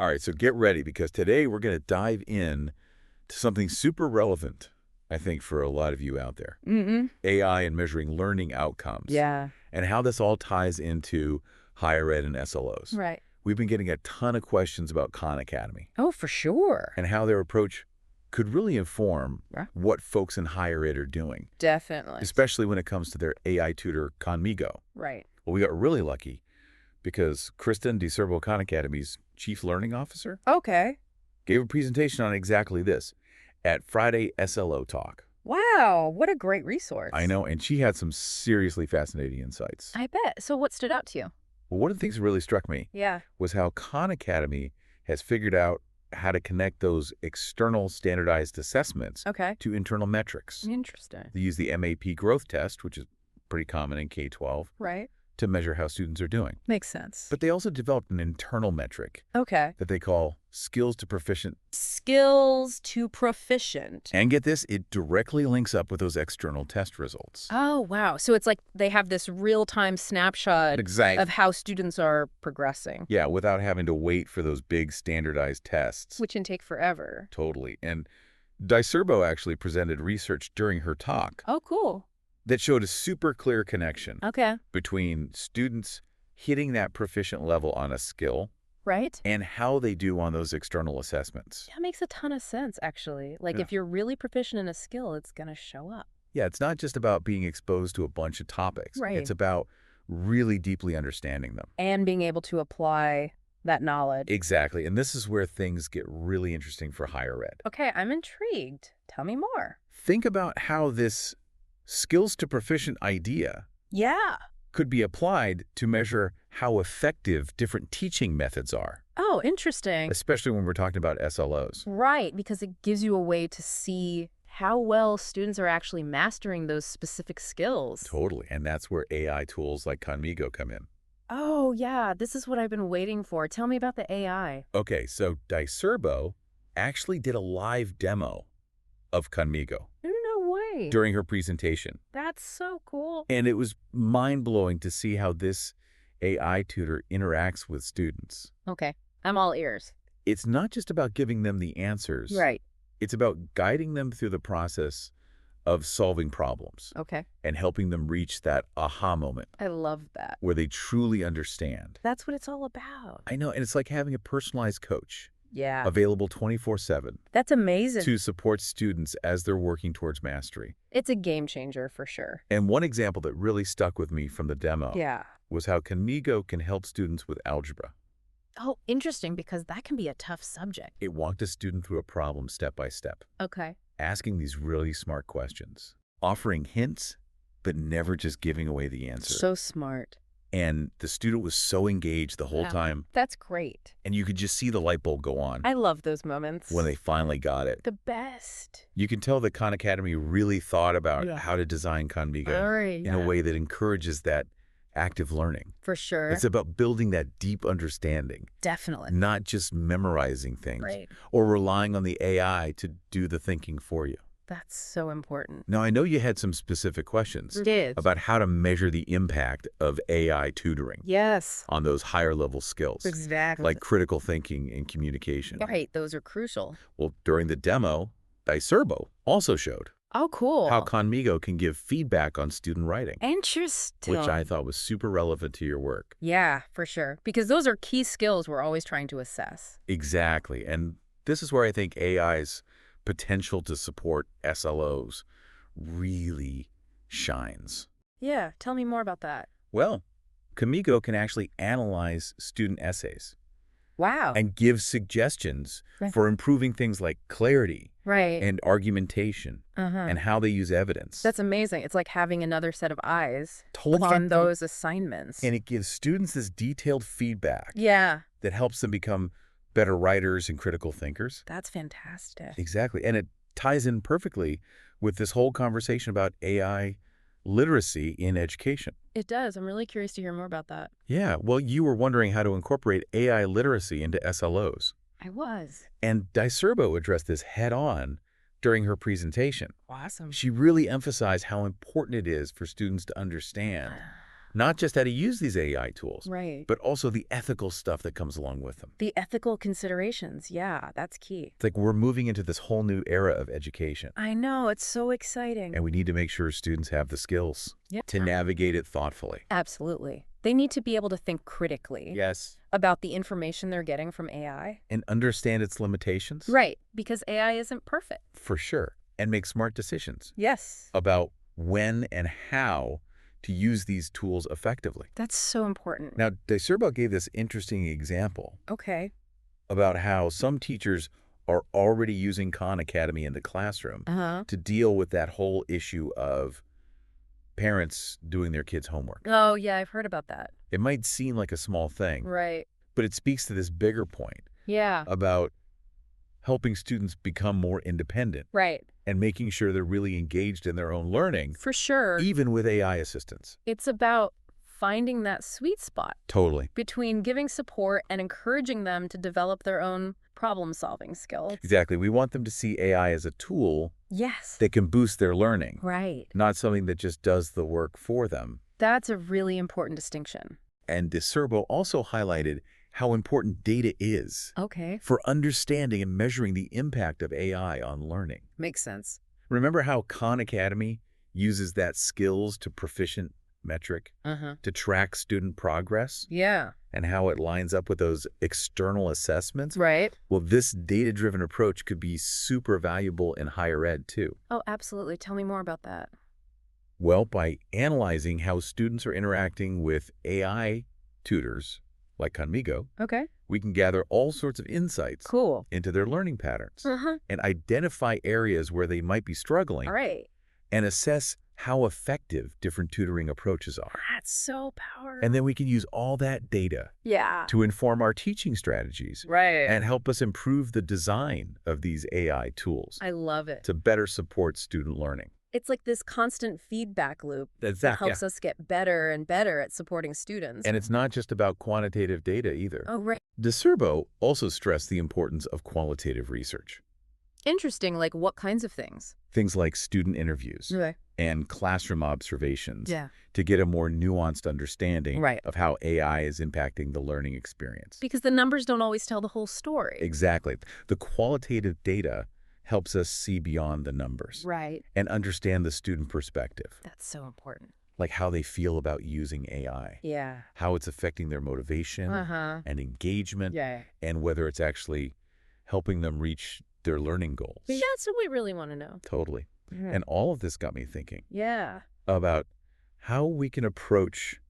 All right, so get ready because today we're going to dive in to something super relevant, I think, for a lot of you out there. AI and measuring learning outcomes. Yeah. And how this all ties into higher ed and SLOs. Right. We've been getting a ton of questions about Khan Academy Oh, for sure. and how their approach could really inform Right. what folks in higher ed are doing, Definitely. especially when it comes to their AI tutor, Conmigo. Right. Well, we got really lucky because Kristen DiCerbo, Khan Academy's Chief Learning Officer, Okay. gave a presentation on exactly this at Friday SLO Talk. Wow, what a great resource. I know, and she had some seriously fascinating insights. I bet. So what stood out to you? Well, one of the things that really struck me Yeah. was how Khan Academy has figured out how to connect those external standardized assessments Okay. to internal metrics. Interesting. They use the MAP growth test, which is pretty common in K-12, Right. to measure how students are doing. Makes sense. But they also developed an internal metric Okay. that they call skills to proficient. Skills to proficient. And get this, it directly links up with those external test results. Oh, wow. So it's like they have this real-time snapshot Exactly. of how students are progressing. Yeah, without having to wait for those big standardized tests. Which can take forever. Totally. And DiCerbo actually presented research during her talk Oh, cool. that showed a super clear connection Okay. between students hitting that proficient level on a skill Right? and how they do on those external assessments. That makes a ton of sense, actually. Like, Yeah. if you're really proficient in a skill, it's going to show up. Yeah, it's not just about being exposed to a bunch of topics. Right. It's about really deeply understanding them. And being able to apply that knowledge. Exactly. And this is where things get really interesting for higher ed. Okay, I'm intrigued. Tell me more. Think about how this skills to proficient idea Yeah. could be applied to measure how effective different teaching methods are, Oh, interesting. especially when we're talking about SLOs. Right, because it gives you a way to see how well students are actually mastering those specific skills. Totally. And that's where AI tools like Conmigo come in. Oh, yeah, this is what I've been waiting for. Tell me about the AI. Okay, so DiCerbo actually did a live demo of Conmigo No way. during her presentation. That's so cool. And it was mind-blowing to see how this AI tutor interacts with students. Okay, I'm all ears. It's not just about giving them the answers. Right. It's about guiding them through the process of solving problems Okay. and helping them reach that aha moment I love that. where they truly understand. That's what it's all about. I know, and it's like having a personalized coach Yeah. available 24/7 That's amazing. to support students as they're working towards mastery. It's a game changer for sure. And one example that really stuck with me from the demo Yeah. was how Conmigo can help students with algebra. Oh, interesting, because that can be a tough subject. It walked a student through a problem step by step, Okay. asking these really smart questions, offering hints, but never just giving away the answer. So smart. And the student was so engaged the whole Wow. time, That's great. and you could just see the light bulb go on I love those moments. when they finally got it. The best. You can tell that Khan Academy really thought about Yeah. how to design Conmigo Right. in a way that encourages that active learning. For sure. It's about building that deep understanding, Definitely. not just memorizing things Right. or relying on the AI to do the thinking for you. That's so important. Now, I know you had some specific questions It is. about how to measure the impact of AI tutoring Yes. on those higher level skills, Exactly. like critical thinking and communication. Right. Those are crucial. Well, during the demo, DiCerbo also showed Oh, cool. how Conmigo can give feedback on student writing, Interesting. which I thought was super relevant to your work. Yeah, for sure. Because those are key skills we're always trying to assess. Exactly. And this is where I think AI's potential to support SLOs really shines. Yeah. Tell me more about that. Well, Conmigo can actually analyze student essays Wow. and give suggestions Right. for improving things like clarity Right. and argumentation and how they use evidence. That's amazing. It's like having another set of eyes Totally. on those assignments. And it gives students this detailed feedback Yeah. that helps them become better writers and critical thinkers. That's fantastic. Exactly. And it ties in perfectly with this whole conversation about AI literacy in education. It does. I'm really curious to hear more about that. Yeah, well, you were wondering how to incorporate AI literacy into SLOs. I was. And DiCerbo addressed this head-on during her presentation. Awesome. She really emphasized how important it is for students to understand Not just how to use these AI tools, Right. but also the ethical stuff that comes along with them. The ethical considerations. Yeah, that's key. It's like we're moving into this whole new era of education, I know. It's so exciting. and we need to make sure students have the skills Yeah. to navigate it thoughtfully. Absolutely. They need to be able to think critically Yes. about the information they're getting from AI. And understand its limitations. Right, because AI isn't perfect. For sure. And make smart decisions Yes. about when and how to use these tools effectively. That's so important. Now, DiCerbo gave this interesting example Okay. about how some teachers are already using Khan Academy in the classroom Uh-huh. to deal with that whole issue of parents doing their kids' homework. Oh, yeah, I've heard about that. It might seem like a small thing, Right. but it speaks to this bigger point Yeah. about helping students become more independent Right. and making sure they're really engaged in their own learning, For sure. even with AI assistance. It's about finding that sweet spot Totally. between giving support and encouraging them to develop their own problem-solving skills. Exactly. We want them to see AI as a tool Yes. that can boost their learning, Right. not something that just does the work for them. That's a really important distinction. And DiCerbo also highlighted how important data is Okay. for understanding and measuring the impact of AI on learning. Makes sense. Remember how Khan Academy uses that skills to proficient metric Uh-huh. to track student progress Yeah. and how it lines up with those external assessments? Right. Well, this data-driven approach could be super valuable in higher ed too. Oh, absolutely. Tell me more about that. Well, by analyzing how students are interacting with AI tutors like Conmigo, Okay. we can gather all sorts of insights Cool. into their learning patterns Uh-huh. and identify areas where they might be struggling All right. and assess how effective different tutoring approaches are. That's so powerful. And then we can use all that data Yeah. to inform our teaching strategies Right. and help us improve the design of these AI tools I love it. to better support student learning. It's like this constant feedback loop that helps us get better and better at supporting students. And it's not just about quantitative data either. Oh, right. DiCerbo also stressed the importance of qualitative research. Interesting. Like what kinds of things? Things like student interviews Okay. and classroom observations Yeah. to get a more nuanced understanding Right. of how AI is impacting the learning experience. Because the numbers don't always tell the whole story. Exactly. The qualitative data helps us see beyond the numbers Right. and understand the student perspective, That's so important. like how they feel about using AI, Yeah. how it's affecting their motivation Uh-huh. and engagement, Yeah. and whether it's actually helping them reach their learning goals. That's what we really want to know. Totally. Mhm. And all of this got me thinking Yeah. about how we can approach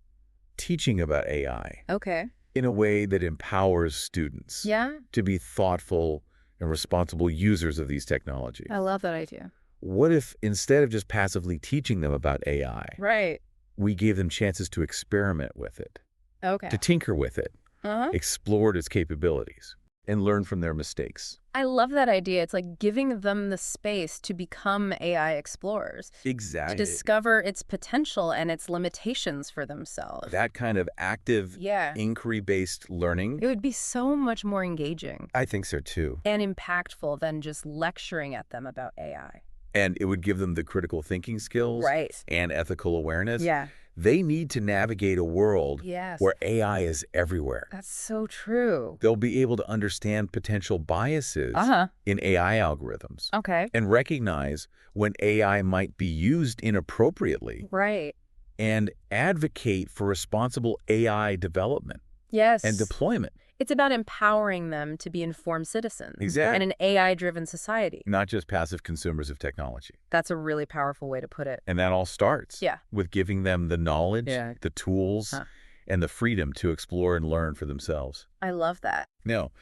teaching about AI Okay. in a way that empowers students Yeah. to be thoughtful and responsible users of these technologies. I love that idea. What if instead of just passively teaching them about AI, Right. we gave them chances to experiment with it, Okay. to tinker with it, Uh-huh. explore its capabilities, and learn from their mistakes? I love that idea. It's like giving them the space to become AI explorers, to Exactly. discover its potential and its limitations for themselves. That kind of active, Yeah. inquiry-based learning, It would be so much more engaging I think so too. and impactful than just lecturing at them about AI. And it would give them the critical thinking skills Right. and ethical awareness. Yeah. They need to navigate a world Yes. where AI is everywhere. That's so true. They'll be able to understand potential biases Uh-huh. in AI algorithms Okay. and recognize when AI might be used inappropriately Right. and advocate for responsible AI development Yes. and deployment, It's about empowering them to be informed citizens Exactly. in an AI-driven society. not just passive consumers of technology. That's a really powerful way to put it. And that all starts Yeah. with giving them the knowledge, Yeah. the tools, Huh. and the freedom to explore and learn for themselves. I love that. Now,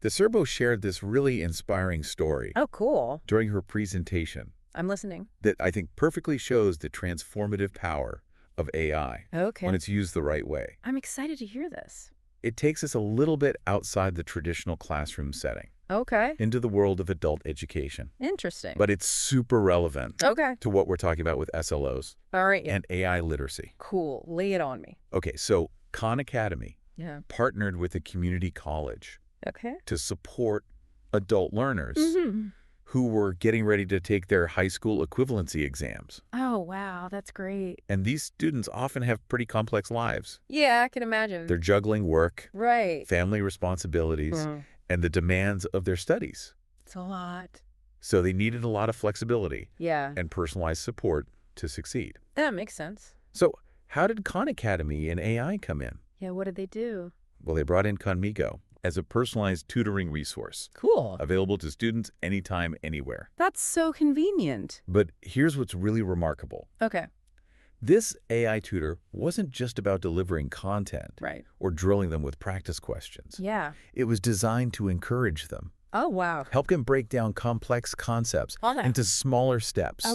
DiCerbo shared this really inspiring story Oh, cool. during her presentation I'm listening. that I think perfectly shows the transformative power of AI Okay. when it's used the right way. I'm excited to hear this. It takes us a little bit outside the traditional classroom setting Okay. into the world of adult education, Interesting. but it's super relevant Okay. to what we're talking about with SLOs All right. and AI literacy. Cool. Lay it on me. Okay, so Khan Academy Yeah. partnered with a community college Okay. to support adult learners Mm-hmm. who were getting ready to take their high school equivalency exams. Oh, wow, that's great. And these students often have pretty complex lives. Yeah, I can imagine. They're juggling work, Right. family responsibilities, and the demands of their studies. It's a lot. So they needed a lot of flexibility Yeah, and personalized support to succeed. that makes sense. So how did Khan Academy and AI come in? Yeah, what did they do? Well, they brought in Conmigo as a personalized tutoring resource, Cool. available to students anytime, anywhere. That's so convenient. But here's what's really remarkable. Okay. This AI tutor wasn't just about delivering content Right. or drilling them with practice questions. Yeah. It was designed to encourage them, Oh, wow. help them break down complex concepts into smaller steps,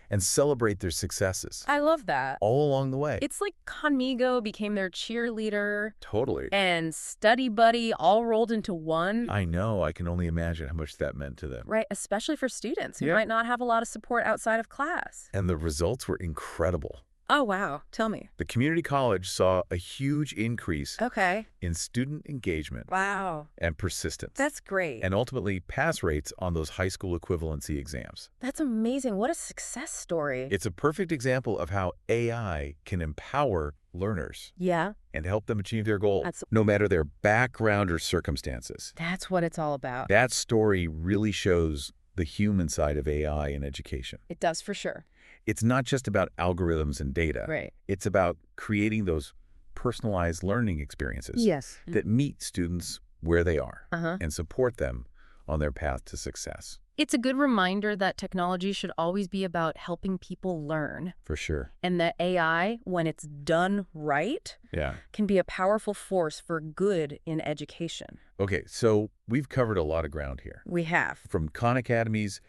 and celebrate their successes I love that. all along the way. It's like Conmigo became their cheerleader Totally. and study buddy all rolled into one. I know. I can only imagine how much that meant to them. Right, especially for students who Yeah. might not have a lot of support outside of class. And the results were incredible. Oh, wow. Tell me. The community college saw a huge increase Okay. in student engagement Wow. and persistence, That's great. and ultimately pass rates on those high school equivalency exams. That's amazing. What a success story. It's a perfect example of how AI can empower learners Yeah, and help them achieve their goals, That's- no matter their background or circumstances. that's what it's all about. That story really shows the human side of AI in education. It does for sure. It's not just about algorithms and data. Right. It's about creating those personalized learning experiences Yes. that meet students where they are Uh-huh. and support them on their path to success. It's a good reminder that technology should always be about helping people learn, For sure. and that AI, when it's done right, Yeah. can be a powerful force for good in education. Okay, so we've covered a lot of ground here. We have. From Khan Academy's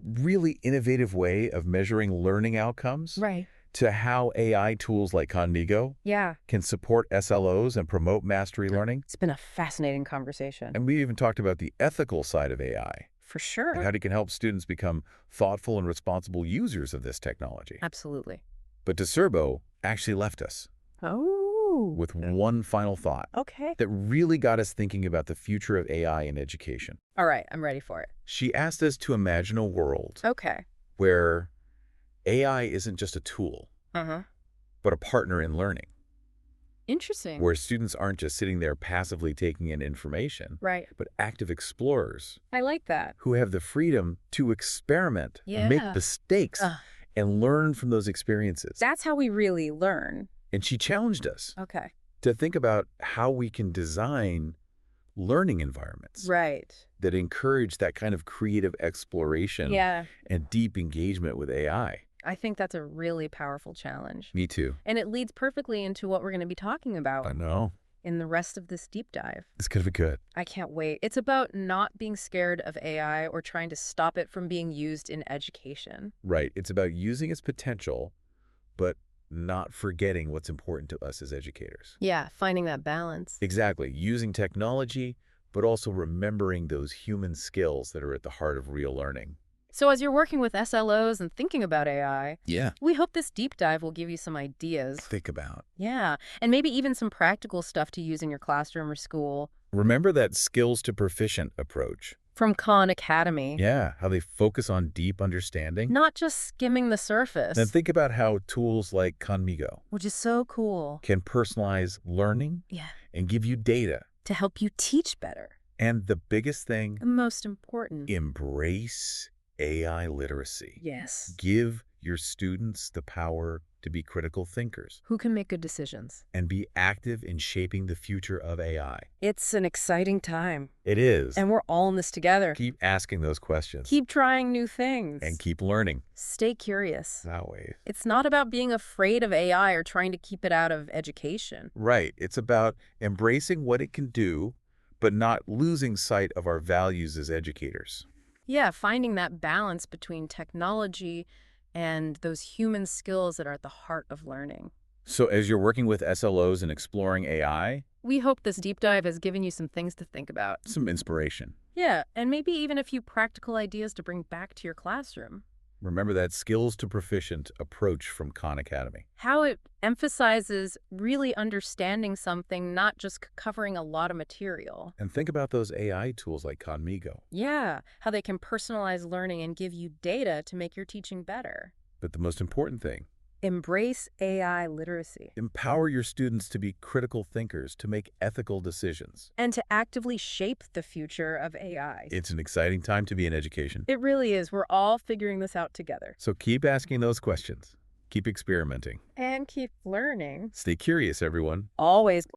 really innovative way of measuring learning outcomes Right. to how AI tools like Conmigo Yeah. can support SLOs and promote mastery learning. It's been a fascinating conversation. And we even talked about the ethical side of AI For sure. and how it can help students become thoughtful and responsible users of this technology. Absolutely. But DiCerbo actually left us Oh. with one final thought Okay. that really got us thinking about the future of AI in education. All right. I'm ready for it. She asked us to imagine a world Okay. where AI isn't just a tool, Uh-huh. but a partner in learning, Interesting. where students aren't just sitting there passively taking in information, Right. but active explorers I like that. who have the freedom to experiment, Yeah. make mistakes, and learn from those experiences. That's how we really learn. And she challenged us Okay. to think about how we can design learning environments Right. that encourage that kind of creative exploration Yeah. and deep engagement with AI. I think that's a really powerful challenge. Me too. And it leads perfectly into what we're going to be talking about I know. in the rest of this deep dive. It's going to be good. I can't wait. It's about not being scared of AI or trying to stop it from being used in education. Right. It's about using its potential, but not forgetting what's important to us as educators. Yeah, finding that balance. Exactly. Using technology, but also remembering those human skills that are at the heart of real learning. So as you're working with SLOs and thinking about AI, Yeah. we hope this deep dive will give you some ideas. Think about. Yeah, and maybe even some practical stuff to use in your classroom or school. Remember that skills to proficient approach. From Khan Academy. Yeah. How they focus on deep understanding. Not just skimming the surface. And think about how tools like Conmigo Which is so cool. can personalize learning Yeah. and give you data. To help you teach better. And the biggest thing, The most important. embrace AI literacy. Yes. Give your students the power to be critical thinkers Who can make good decisions? and be active in shaping the future of AI. It's an exciting time. It is. And we're all in this together. Keep asking those questions. Keep trying new things. And keep learning. Stay curious. That way. It's not about being afraid of AI or trying to keep it out of education. Right. It's about embracing what it can do, but not losing sight of our values as educators. Yeah, finding that balance between technology and those human skills that are at the heart of learning. So as you're working with SLOs and exploring AI, We hope this deep dive has given you some things to think about. some inspiration. Yeah, and maybe even a few practical ideas to bring back to your classroom. Remember that skills to proficient approach from Khan Academy. How it emphasizes really understanding something, not just covering a lot of material. And think about those AI tools like Conmigo. Yeah, how they can personalize learning and give you data to make your teaching better. But the most important thing, Embrace AI literacy. empower your students to be critical thinkers, to make ethical decisions. And to actively shape the future of AI. It's an exciting time to be in education. It really is. We're all figuring this out together. So keep asking those questions. Keep experimenting. And keep learning. Stay curious, everyone. Always.